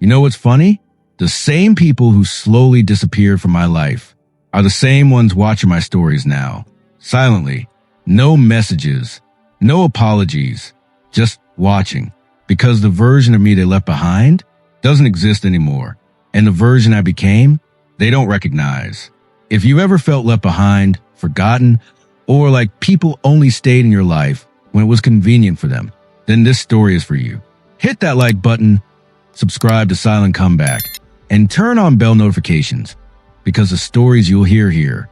You know what's funny? The same people who slowly disappeared from my life are the same ones watching my stories now. Silently. No messages. No apologies. Just watching. Because the version of me they left behind doesn't exist anymore. And the version I became, they don't recognize. If you ever felt left behind, forgotten, or like people only stayed in your life when it was convenient for them, then this story is for you. Hit that like button, subscribe to Silent Comeback, and turn on bell notifications, because the stories you'll hear here,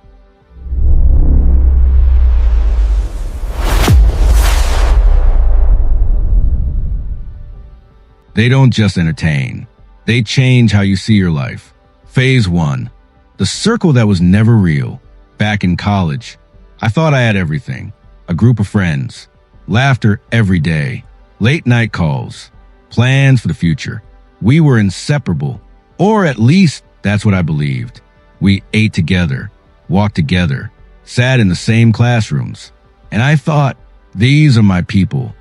they don't just entertain. They change how you see your life. Phase 1. The circle that was never real. Back in college, I thought I had everything. A group of friends. Laughter every day. Late night calls. Plans for the future. We were inseparable. Or at least that's what I believed. We ate together. Walked together. Sat in the same classrooms. And I thought, these are my people.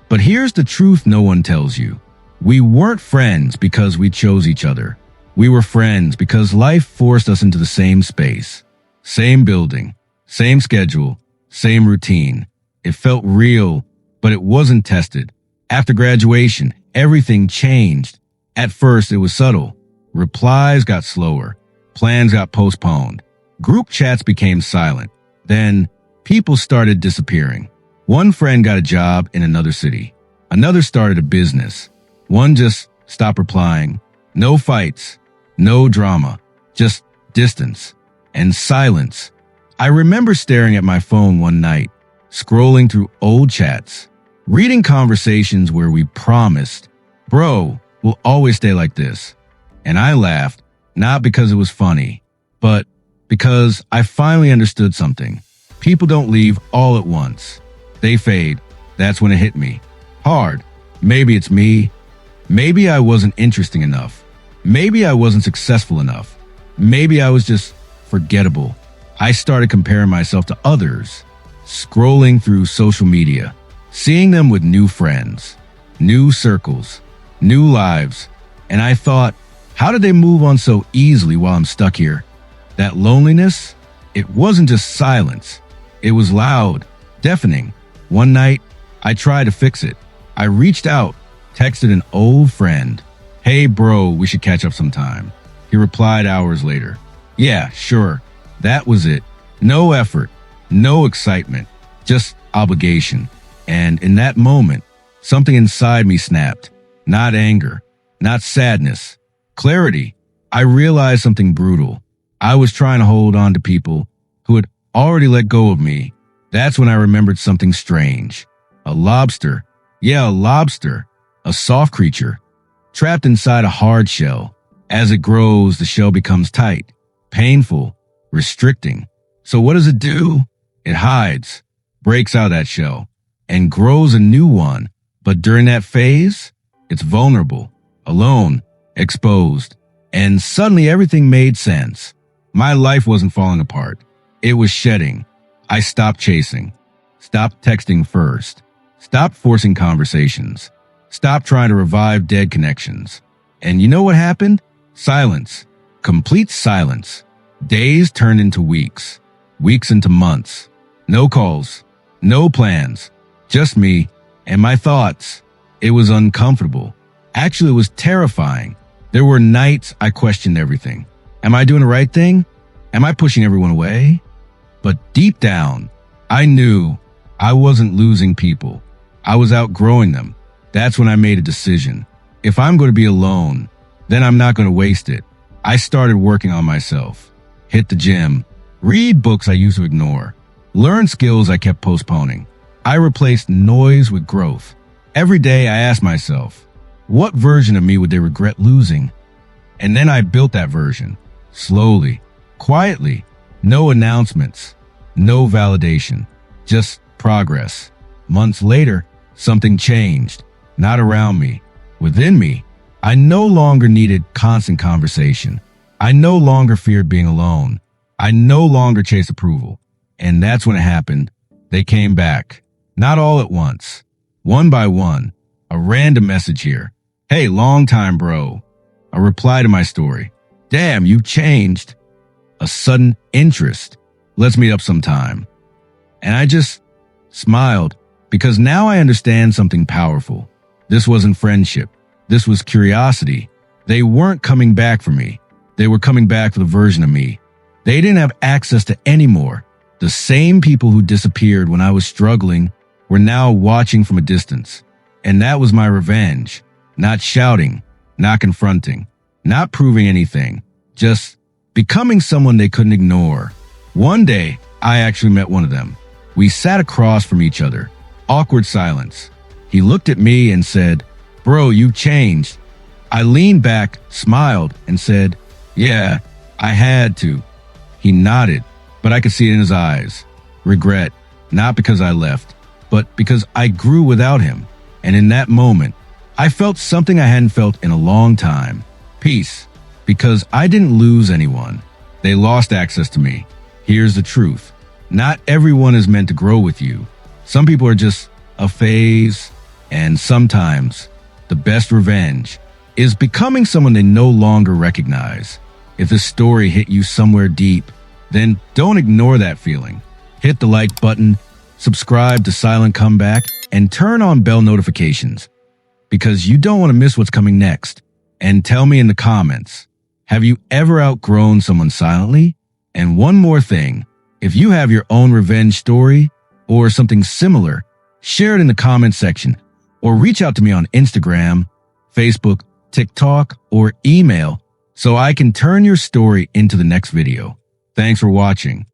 But here's the truth no one tells you. We weren't friends because we chose each other. We were friends because life forced us into the same space. Same building, same schedule, same routine. It felt real, but it wasn't tested. After graduation, everything changed. At first, it was subtle. Replies got slower. Plans got postponed. Group chats became silent. Then, people started disappearing. One friend got a job in another city. Another started a business. One just stopped replying. No fights, no drama, just distance and silence. I remember staring at my phone one night, scrolling through old chats, reading conversations where we promised, bro, we'll always stay like this. And I laughed, not because it was funny, but because I finally understood something. People don't leave all at once. They fade. That's when it hit me. Hard. Maybe it's me. Maybe I wasn't interesting enough. Maybe I wasn't successful enough. Maybe I was just forgettable. I started comparing myself to others, scrolling through social media, seeing them with new friends, new circles, new lives. And I thought, how did they move on so easily while I'm stuck here? That loneliness, it wasn't just silence. It was loud, deafening. One night, I tried to fix it. I reached out, texted an old friend. Hey bro, we should catch up sometime. He replied hours later. Yeah, sure. That was it. No effort, no excitement, just obligation. And in that moment, something inside me snapped. Not anger, not sadness, clarity. I realized something brutal. I was trying to hold on to people who had already let go of me. That's when I remembered something strange. A lobster. Yeah, a lobster. A soft creature, trapped inside a hard shell. As it grows, the shell becomes tight, painful, restricting. So what does it do? It hides, breaks out that shell, and grows a new one. But during that phase, it's vulnerable, alone, exposed. And suddenly everything made sense. My life wasn't falling apart. It was shedding. I stopped chasing, stopped texting first, stopped forcing conversations. Stop trying to revive dead connections. And you know what happened? Silence. Complete silence. Days turned into weeks. Weeks into months. No calls. No plans. Just me and my thoughts. It was uncomfortable. Actually, it was terrifying. There were nights I questioned everything. Am I doing the right thing? Am I pushing everyone away? But deep down, I knew I wasn't losing people. I was outgrowing them. That's when I made a decision. If I'm going to be alone, then I'm not going to waste it. I started working on myself. Hit the gym. Read books I used to ignore. Learn skills I kept postponing. I replaced noise with growth. Every day I asked myself, what version of me would they regret losing? And then I built that version. Slowly. Quietly. No announcements. No validation. Just progress. Months later, something changed. Not around me, within me. I no longer needed constant conversation. I no longer feared being alone. I no longer chased approval. And that's when it happened. They came back. Not all at once. One by one. A random message here. Hey, long time bro. A reply to my story. Damn, you changed. A sudden interest. Let's meet up sometime. And I just smiled because now I understand something powerful. This wasn't friendship. This was curiosity. They weren't coming back for me. They were coming back for the version of me they didn't have access to anymore. The same people who disappeared when I was struggling were now watching from a distance. And that was my revenge. Not shouting, not confronting, not proving anything, just becoming someone they couldn't ignore. One day, I actually met one of them. We sat across from each other. Awkward silence. He looked at me and said, "Bro, you've changed." I leaned back, smiled, and said, "Yeah, I had to." He nodded, but I could see it in his eyes. Regret, not because I left, but because I grew without him. And in that moment, I felt something I hadn't felt in a long time. Peace, because I didn't lose anyone. They lost access to me. Here's the truth. Not everyone is meant to grow with you. Some people are just a phase, and sometimes the best revenge is becoming someone they no longer recognize. If this story hit you somewhere deep, then don't ignore that feeling. Hit the like button, subscribe to Silent Comeback, and turn on bell notifications because you don't want to miss what's coming next. And tell me in the comments, have you ever outgrown someone silently? And one more thing, if you have your own revenge story or something similar, share it in the comment section or reach out to me on Instagram, Facebook, TikTok, or email so I can turn your story into the next video. Thanks for watching.